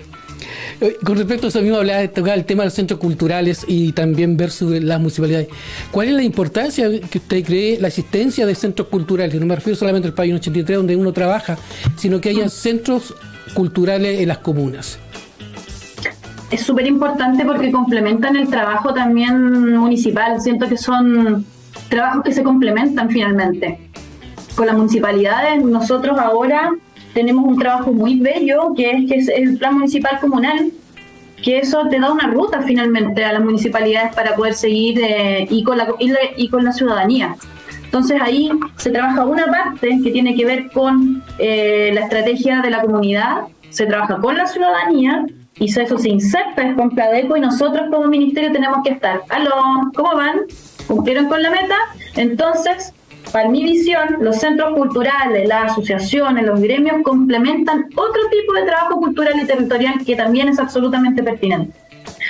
Con respecto a eso mismo, hablaba de tocar el tema de los centros culturales y también versus las municipalidades. ¿Cuál es la importancia que usted cree la existencia de centros culturales? No me refiero solamente al Pabellón 83 donde uno trabaja, sino que haya centros culturales en las comunas. Es súper importante porque complementan el trabajo también municipal. Siento que son trabajos que se complementan finalmente. Con las municipalidades, nosotros ahora tenemos un trabajo muy bello que es el plan municipal comunal, que eso te da una ruta finalmente a las municipalidades para poder seguir y con la ciudadanía. Entonces ahí se trabaja una parte que tiene que ver con la estrategia de la comunidad, se trabaja con la ciudadanía y eso se inserta con Pladeco y nosotros como ministerio tenemos que estar, ¿aló? ¿Cómo van? ¿Cumplieron con la meta? Entonces, para mi visión, los centros culturales, las asociaciones, los gremios complementan otro tipo de trabajo cultural y territorial que también es absolutamente pertinente.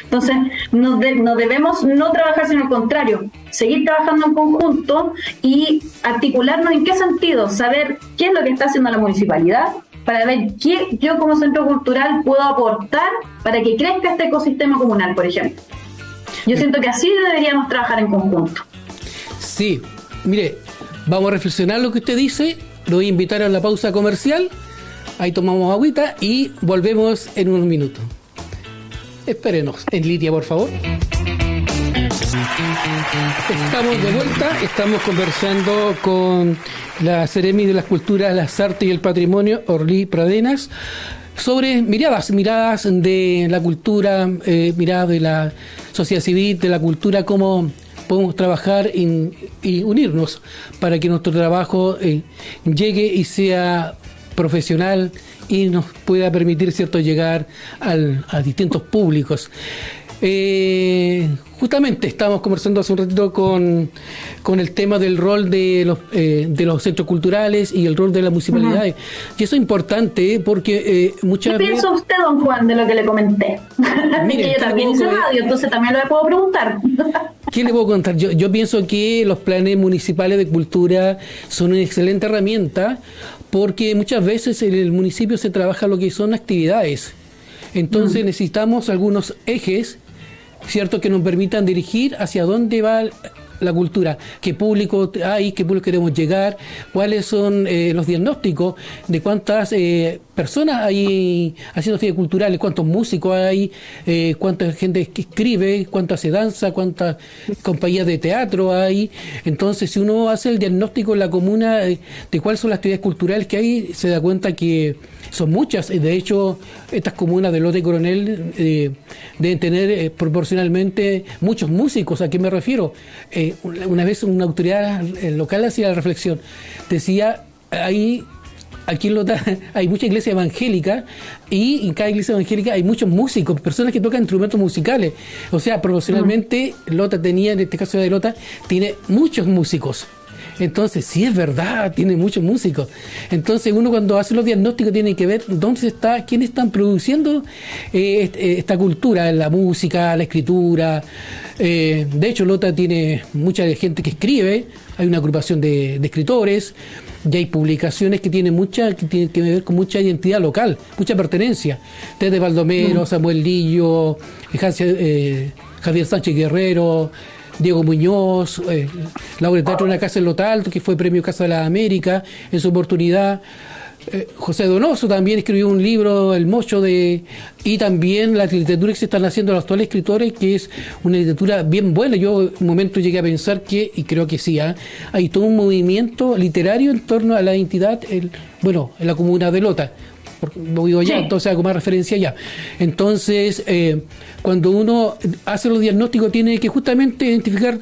Entonces, no debemos no trabajar, sino al contrario, seguir trabajando en conjunto y articularnos en qué sentido, saber qué es lo que está haciendo la municipalidad, para ver qué yo como centro cultural puedo aportar para que crezca este ecosistema comunal, por ejemplo. Yo siento que así deberíamos trabajar en conjunto. Sí, mire, vamos a reflexionar lo que usted dice, lo voy a invitar a la pausa comercial, ahí tomamos agüita y volvemos en unos minutos. Espérenos en línea, por favor. Estamos de vuelta, estamos conversando con la Seremi de las Culturas, las Artes y el Patrimonio, Orly Pradenas, sobre miradas de la cultura, miradas de la sociedad civil, de la cultura, cómo podemos trabajar y unirnos para que nuestro trabajo llegue y sea profesional y nos pueda permitir, ¿cierto?, llegar a distintos públicos. justamente estábamos conversando hace un ratito con el tema del rol de los centros culturales y el rol de las municipalidades. Y eso es importante porque muchas veces... ¿Qué piensa usted, don Juan, de lo que le comenté? Mire, que yo también hice radio, entonces también lo puedo preguntar. ¿Qué le puedo contar? Yo pienso que los planes municipales de cultura son una excelente herramienta porque muchas veces en el municipio se trabaja lo que son actividades. Entonces necesitamos algunos ejes, ¿cierto?, que nos permitan dirigir hacia dónde va la cultura, qué público hay, qué público queremos llegar, cuáles son los diagnósticos de cuántas personas hay haciendo actividades culturales, cuántos músicos hay, cuánta gente que escribe, cuánto hace danza, cuántas compañías de teatro hay. Entonces, si uno hace el diagnóstico en la comuna de cuáles son las actividades culturales que hay, se da cuenta que son muchas. De hecho, estas comunas de Lota y Coronel deben tener proporcionalmente muchos músicos. ¿A qué me refiero? Una vez una autoridad local hacía la reflexión, decía, aquí en Lota hay mucha iglesia evangélica y en cada iglesia evangélica hay muchos músicos, personas que tocan instrumentos musicales. O sea, proporcionalmente Lota tenía, en este caso de Lota, tiene muchos músicos. Entonces, sí es verdad, tiene muchos músicos. Entonces, uno cuando hace los diagnósticos tiene que ver dónde está, quiénes están produciendo esta cultura, la música, la escritura. De hecho, Lota tiene mucha gente que escribe, hay una agrupación de escritores, y hay publicaciones que tienen que ver con mucha identidad local, mucha pertenencia. Desde Baldomero, Samuel Lillo, Javier Sánchez Guerrero, Diego Muñoz, laureato de una casa en Lota Alto, que fue premio Casa de la América en su oportunidad. José Donoso también escribió un libro, El Mocho, y también la literatura que se están haciendo los actuales escritores, que es una literatura bien buena. Yo en un momento llegué a pensar y creo que sí, hay todo un movimiento literario en torno a la identidad, en la comuna de Lota. Porque lo vivo allá, entonces hago más referencia allá. Entonces, cuando uno hace los diagnósticos, tiene que justamente identificar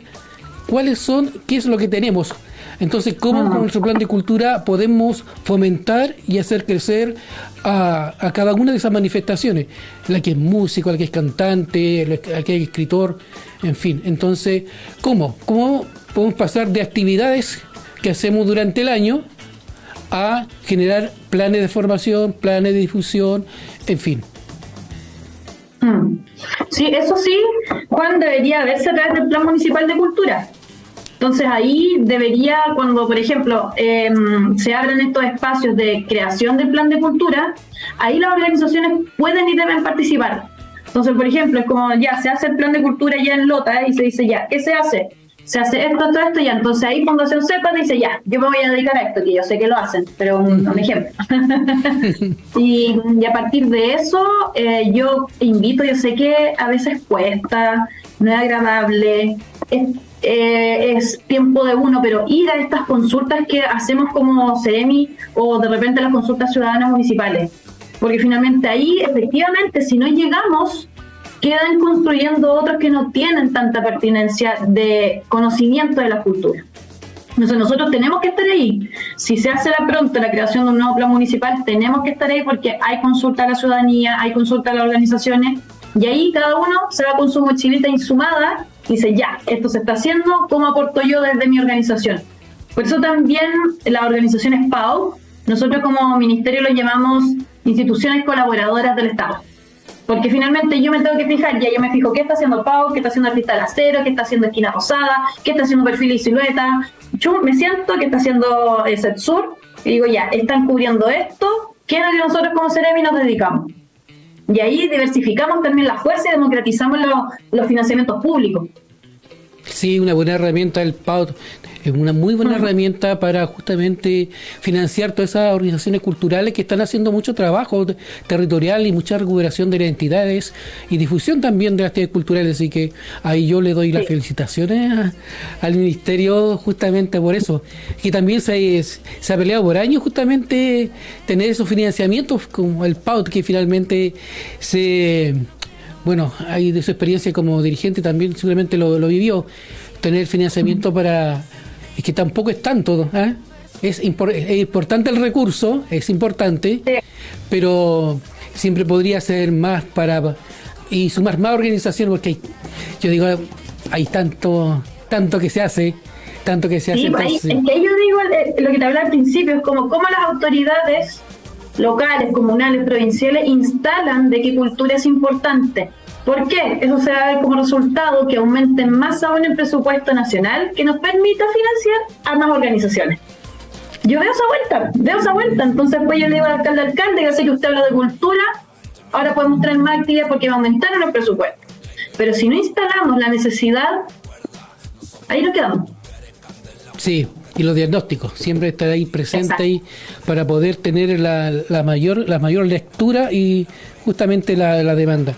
qué es lo que tenemos. Entonces, cómo con nuestro plan de cultura podemos fomentar y hacer crecer a cada una de esas manifestaciones. La que es músico, la que es cantante, la que es escritor, en fin. Entonces, ¿cómo podemos pasar de actividades que hacemos durante el año a generar planes de formación, planes de difusión, en fin? Sí, eso sí, Juan, debería verse a través del Plan Municipal de Cultura. Entonces ahí debería, cuando por ejemplo se abren estos espacios de creación del plan de cultura, ahí las organizaciones pueden y deben participar. Entonces, por ejemplo, es como ya se hace el plan de cultura ya en Lota y se dice ya, ¿qué se hace? Se hace esto, ya. Entonces ahí Fundación CEPA dice ya, yo me voy a dedicar a esto, que yo sé que lo hacen, pero un ejemplo. y a partir de eso yo invito, yo sé que a veces cuesta, no es agradable, es tiempo de uno, pero ir a estas consultas que hacemos como CEREMI o de repente las consultas ciudadanas municipales, porque finalmente ahí efectivamente si no llegamos quedan construyendo otros que no tienen tanta pertinencia de conocimiento de la cultura. Entonces nosotros tenemos que estar ahí. Si se hace pronto la creación de un nuevo plan municipal, tenemos que estar ahí porque hay consulta a la ciudadanía, hay consulta a las organizaciones, y ahí cada uno se va con su mochilita insumada y dice, ya, esto se está haciendo, ¿cómo aporto yo desde mi organización? Por eso también las organizaciones PAO, nosotros como ministerio lo llamamos instituciones colaboradoras del Estado. Porque finalmente yo me tengo que fijar, yo me fijo qué está haciendo PAO, qué está haciendo Artista del Acero, qué está haciendo Esquina Rosada, qué está haciendo Perfil y Silueta. Yo me siento que está haciendo CETSUR y digo, ya, están cubriendo esto, ¿qué es lo que nosotros como CEREMI nos dedicamos? Y ahí diversificamos también la fuerza y democratizamos los financiamientos públicos. Sí, una buena herramienta el PAO. Es una muy buena herramienta para justamente financiar todas esas organizaciones culturales que están haciendo mucho trabajo territorial y mucha recuperación de las entidades y difusión también de las actividades culturales. Así que ahí yo le doy las felicitaciones al Ministerio justamente por eso. Que también se ha peleado por años justamente tener esos financiamientos como el PAO, que finalmente hay de su experiencia como dirigente también seguramente lo vivió, tener financiamiento para... Es que tampoco es tanto, ¿eh? Es importante el recurso, es importante, pero siempre podría ser más y sumar más organizaciones, porque yo digo, hay tanto que se hace, Sí, entonces, es que yo digo lo que te hablaba al principio, es como cómo las autoridades locales, comunales, provinciales instalan de que cultura es importante. ¿Por qué? Eso se va a ver como resultado que aumenten más aún el presupuesto nacional que nos permita financiar a más organizaciones. Yo veo esa vuelta. Entonces, pues yo le digo al alcalde, ya sé que usted habla de cultura, ahora podemos traer más actividad porque va a aumentar los presupuestos. Pero si no instalamos la necesidad, ahí nos quedamos. sí, y los diagnósticos, siempre estar ahí presente. Exacto. Ahí para poder tener la mayor lectura y justamente la demanda.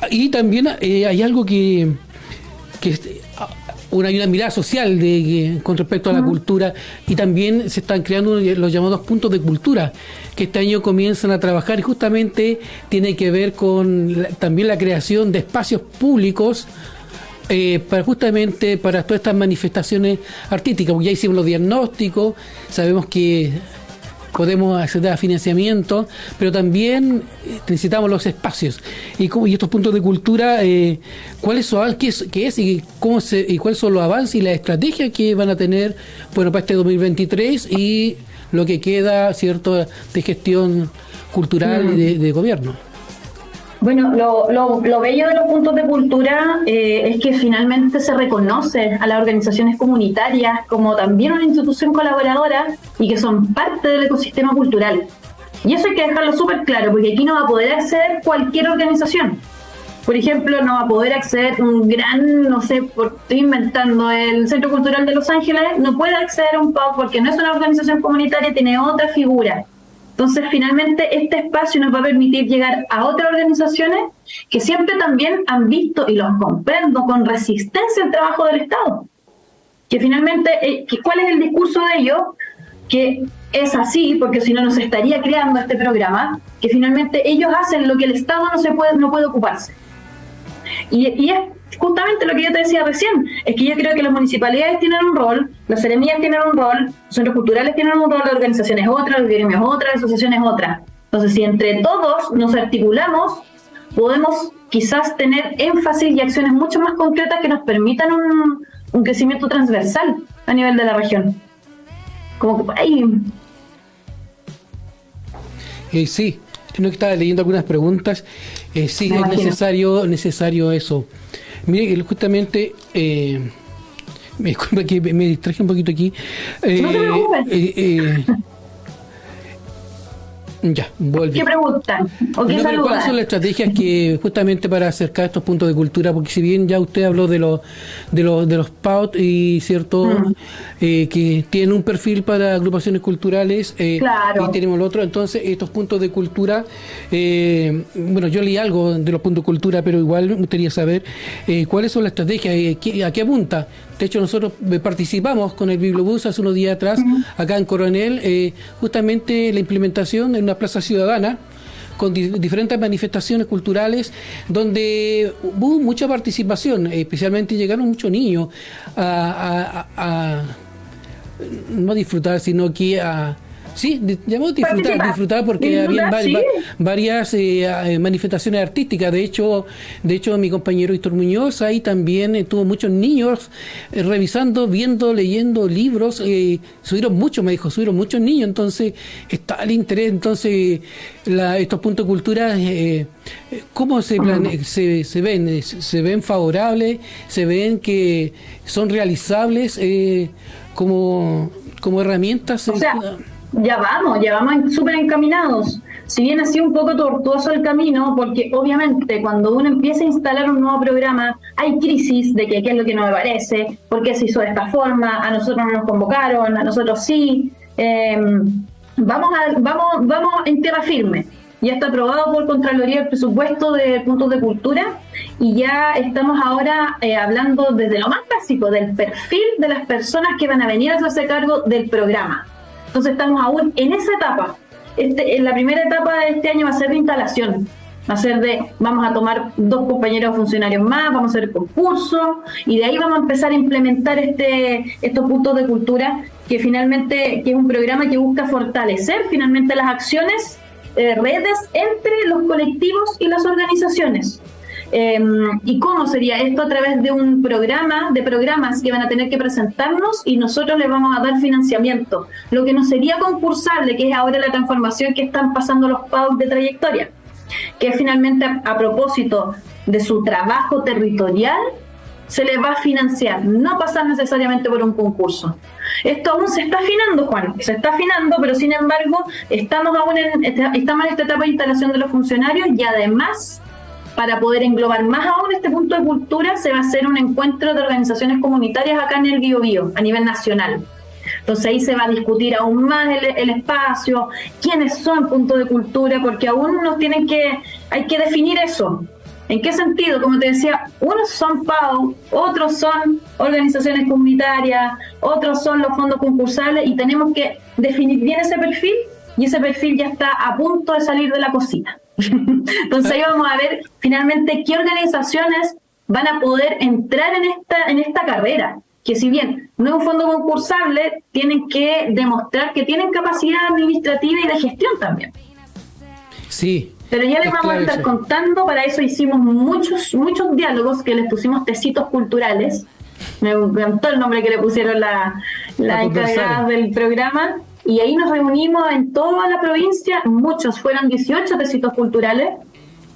Y también hay algo que hay una mirada social con respecto a la cultura, y también se están creando los llamados puntos de cultura que este año comienzan a trabajar, y justamente tiene que ver con también la creación de espacios públicos para todas estas manifestaciones artísticas, porque ya hicimos los diagnósticos, sabemos que podemos acceder a financiamiento, pero también necesitamos los espacios y estos puntos de cultura. ¿Cuáles son, qué es y cuáles son los avances y las estrategias que van a tener, bueno, para este 2023 y lo que queda, cierto, de gestión cultural y de gobierno? Bueno, lo bello de los puntos de cultura es que finalmente se reconoce a las organizaciones comunitarias como también una institución colaboradora y que son parte del ecosistema cultural. Y eso hay que dejarlo súper claro, porque aquí no va a poder acceder cualquier organización. Por ejemplo, no va a poder acceder un gran, no sé, estoy inventando, el Centro Cultural de Los Ángeles, no puede acceder a un PAO porque no es una organización comunitaria, tiene otra figura. Entonces, finalmente, este espacio nos va a permitir llegar a otras organizaciones que siempre también han visto, y los comprendo, con resistencia al trabajo del Estado. Que finalmente, ¿cuál es el discurso de ellos? Que es así, porque si no, no se estaría creando este programa, que finalmente ellos hacen lo que el Estado no puede ocuparse. Y es justamente lo que yo te decía recién, es que yo creo que las municipalidades tienen un rol, las seremías tienen un rol, los centros culturales tienen un rol, las organizaciones otras, los gremios otras, las asociaciones otras. Entonces, si entre todos nos articulamos, podemos quizás tener énfasis y acciones mucho más concretas que nos permitan un crecimiento transversal a nivel de la región. Como que por ahí... Sí, no, que estaba leyendo algunas preguntas. Sí, Me es necesario eso. Mire, justamente, me disculpa que me distraje un poquito aquí. No te preocupes. Ya, volví. ¿Qué preguntan? ¿O qué No, pero saludan? ¿cuáles son las estrategias que justamente para acercar estos puntos de cultura? Porque si bien ya usted habló de los PAUT y cierto que tienen un perfil para agrupaciones culturales, Claro. y tenemos el otro, entonces estos puntos de cultura, bueno, yo leí algo de los puntos de cultura, pero igual me gustaría saber cuáles son las estrategias, a qué apunta. De hecho, nosotros participamos con el Bibliobús hace unos días atrás, acá en Coronel, justamente la implementación en una plaza ciudadana, con diferentes manifestaciones culturales, donde hubo mucha participación, especialmente llegaron muchos niños a no disfrutar, sino que llamamos disfrutar porque había varias manifestaciones artísticas. De hecho mi compañero Víctor Muñoz ahí también tuvo muchos niños revisando, viendo, leyendo libros. Subieron muchos niños, entonces está el interés. Entonces estos puntos de cultura, ¿cómo se ven? ¿Se ven favorables? ¿Se ven que son realizables como herramientas? O sea, ya vamos súper encaminados. Si bien ha sido un poco tortuoso el camino, porque obviamente cuando uno empieza a instalar un nuevo programa, hay crisis de que qué es lo que no me parece, por qué se hizo de esta forma, a nosotros no nos convocaron, a nosotros sí. Vamos en tierra firme. Ya está aprobado por Contraloría el presupuesto de puntos de cultura y ya estamos ahora hablando desde lo más básico del perfil de las personas que van a venir a hacerse cargo del programa. Entonces estamos aún en esa etapa. En la primera etapa de este año va a ser de instalación. Va a ser vamos a tomar 2 compañeros funcionarios más, vamos a hacer el concurso y de ahí vamos a empezar a implementar estos puntos de cultura que finalmente que es un programa que busca fortalecer finalmente las acciones, redes entre los colectivos y las organizaciones. ¿Y cómo sería esto? A través de un programa, de programas que van a tener que presentarnos y nosotros les vamos a dar financiamiento. Lo que no sería concursable, que es ahora la transformación que están pasando los PAUC de trayectoria, que finalmente a propósito de su trabajo territorial, se les va a financiar, no pasar necesariamente por un concurso. Esto aún se está afinando, Juan, se está afinando, pero sin embargo estamos en esta etapa de instalación de los funcionarios y además, para poder englobar más aún este punto de cultura, se va a hacer un encuentro de organizaciones comunitarias acá en el Biobío, a nivel nacional. Entonces ahí se va a discutir aún más el espacio, quiénes son puntos de cultura, porque aún hay que definir eso. ¿En qué sentido? Como te decía, unos son PAU, otros son organizaciones comunitarias, otros son los fondos concursables y tenemos que definir bien ese perfil y ese perfil ya está a punto de salir de la cocina. Entonces ahí vamos a ver finalmente qué organizaciones van a poder entrar en esta carrera, que si bien no es un fondo concursable, tienen que demostrar que tienen capacidad administrativa y de gestión también. Sí. Pero ya les vamos a estar contando, para eso hicimos muchos diálogos que les pusimos tecitos culturales. Me encantó el nombre que le pusieron la encargada del programa. Y ahí nos reunimos en toda la provincia, fueron 18 tecitos culturales,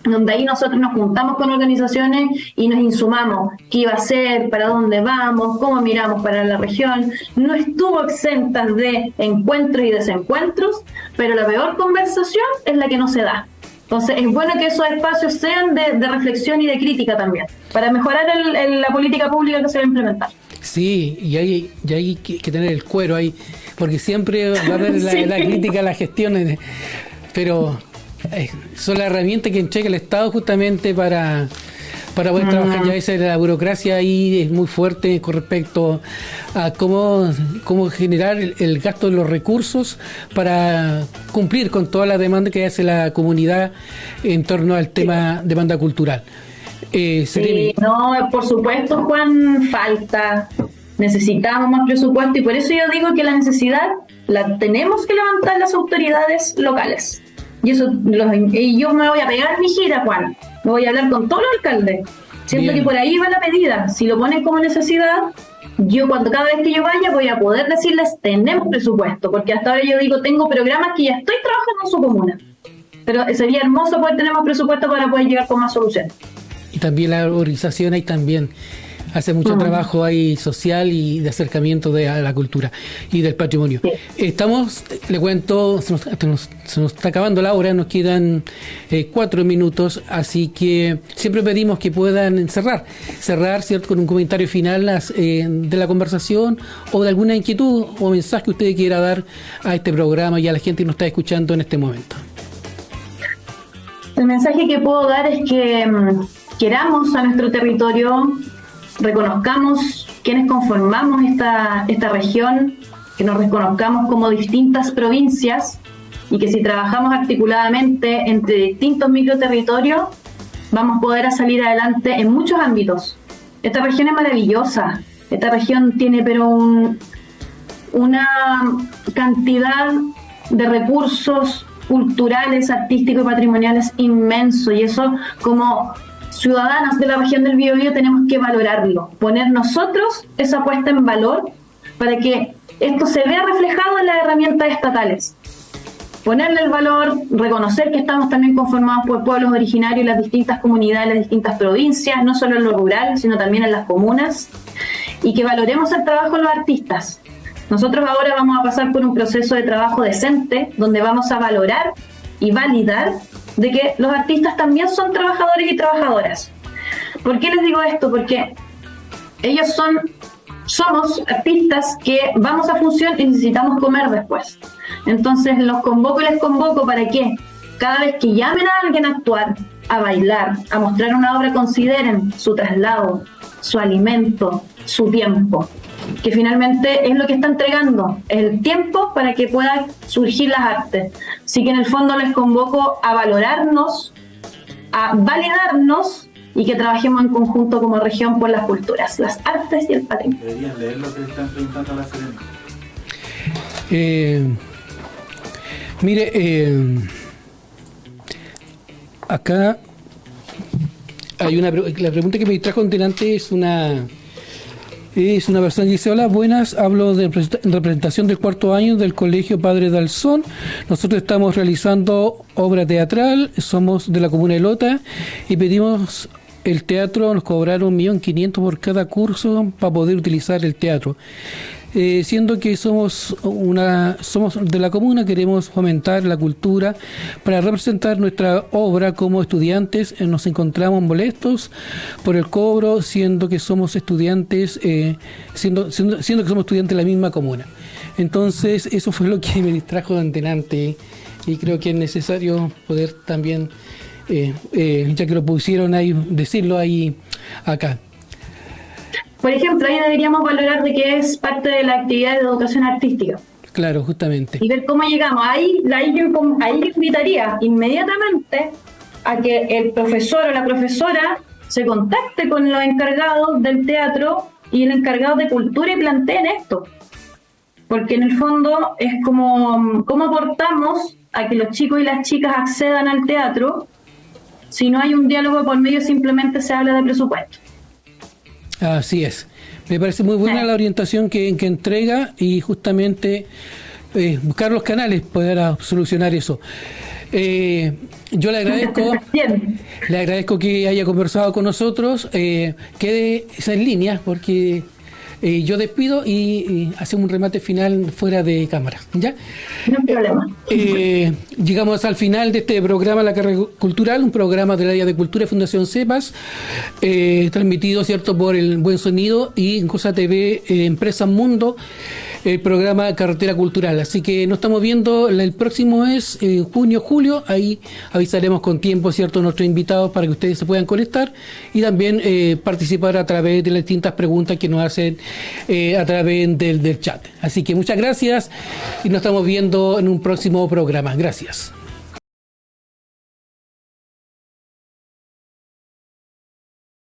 donde ahí nosotros nos juntamos con organizaciones y nos insumamos qué iba a ser, para dónde vamos, cómo miramos para la región. No estuvo exenta de encuentros y desencuentros, pero la peor conversación es la que no se da. Entonces es bueno que esos espacios sean de reflexión y de crítica también, para mejorar la política pública que se va a implementar. Sí, y hay que tener el cuero ahí, porque siempre va a haber sí. la crítica a las gestiones, pero son las herramientas que entrega el Estado justamente para poder trabajar. Ya esa la burocracia ahí es muy fuerte con respecto a cómo generar el gasto de los recursos para cumplir con toda la demanda que hace la comunidad en torno al tema demanda cultural. No, por supuesto, Juan, falta. Necesitamos más presupuesto y por eso yo digo que la necesidad la tenemos que levantar las autoridades locales. Y eso yo me voy a pegar mi gira, Juan. Me voy a hablar con todos los alcaldes. Siento que por ahí va la medida. Si lo ponen como necesidad, cada vez que yo vaya voy a poder decirles, tenemos presupuesto, porque hasta ahora yo digo, tengo programas que ya estoy trabajando en su comuna. Pero sería hermoso poder tener más presupuesto para poder llegar con más soluciones. Y también la organización ahí también hace mucho trabajo ahí social y de acercamiento a la cultura y del patrimonio. Sí. Le cuento, se nos está acabando la hora, nos quedan 4 minutos, así que siempre pedimos que puedan cerrar, ¿cierto?, con un comentario final de la conversación o de alguna inquietud o mensaje que usted quiera dar a este programa y a la gente que nos está escuchando en este momento. El mensaje que puedo dar es que queramos a nuestro territorio, reconozcamos quienes conformamos esta región, que nos reconozcamos como distintas provincias y que si trabajamos articuladamente entre distintos microterritorios vamos a poder salir adelante en muchos ámbitos. Esta región es maravillosa, esta región tiene una cantidad de recursos culturales, artísticos y patrimoniales inmenso, y eso como ciudadanos de la región del Biobío tenemos que valorarlo, poner nosotros esa puesta en valor para que esto se vea reflejado en las herramientas estatales. Ponerle el valor, reconocer que estamos también conformados por pueblos originarios y las distintas comunidades, las distintas provincias, no solo en lo rural, sino también en las comunas, y que valoremos el trabajo de los artistas. Nosotros ahora vamos a pasar por un proceso de trabajo decente, donde vamos a valorar y validar de que los artistas también son trabajadores y trabajadoras. ¿Por qué les digo esto? Porque ellos somos artistas que vamos a función y necesitamos comer después. Entonces los convoco y les convoco para que cada vez que llamen a alguien a actuar, a bailar, a mostrar una obra, consideren su traslado, su alimento, su tiempo, que finalmente es lo que está entregando, el tiempo para que puedan surgir las artes. Así que en el fondo les convoco a valorarnos, a validarnos y que trabajemos en conjunto como región por las culturas, las artes y el patrimonio. Deberían leer lo que le están preguntando a la Serena. Mire, acá La pregunta que me trajo delante es una persona que dice: hola, buenas, hablo de representación del cuarto año del Colegio Padre Dalzón. Nosotros estamos realizando obra teatral, somos de la comuna de Lota y pedimos el teatro, nos cobraron 1.500.000 por cada curso para poder utilizar el teatro. Siendo que somos de la comuna, queremos fomentar la cultura para representar nuestra obra como estudiantes. Nos encontramos molestos por el cobro, siendo que somos estudiantes, siendo que somos estudiantes de la misma comuna. Entonces, eso fue lo que me distrajo de delante, y creo que es necesario poder también, ya que lo pusieron ahí, decirlo ahí acá. Por ejemplo, ahí deberíamos valorar de que es parte de la actividad de educación artística. Claro, justamente. Y ver cómo llegamos. Ahí yo invitaría inmediatamente a que el profesor o la profesora se contacte con los encargados del teatro y el encargado de cultura y planteen esto. Porque en el fondo es como cómo aportamos a que los chicos y las chicas accedan al teatro si no hay un diálogo por medio, simplemente se habla de presupuesto. Así es. Me parece muy buena la orientación que entrega, y justamente buscar los canales para solucionar eso. Yo le agradezco que haya conversado con nosotros. Quede en línea, porque yo despido y hacemos un remate final fuera de cámara, ¿ya? No hay problema. Llegamos al final de este programa La Carrera Cultural, un programa del área de cultura de Fundación CEPAS, transmitido, ¿cierto?, por el Buen Sonido y en Cosa TV, Empresa Mundo, el programa Carretera Cultural. Así que nos estamos viendo, el próximo es junio, julio, ahí avisaremos con tiempo, ¿cierto?, nuestros invitados para que ustedes se puedan conectar y también participar a través de las distintas preguntas que nos hacen a través del chat. Así que muchas gracias y nos estamos viendo en un próximo programa. Gracias.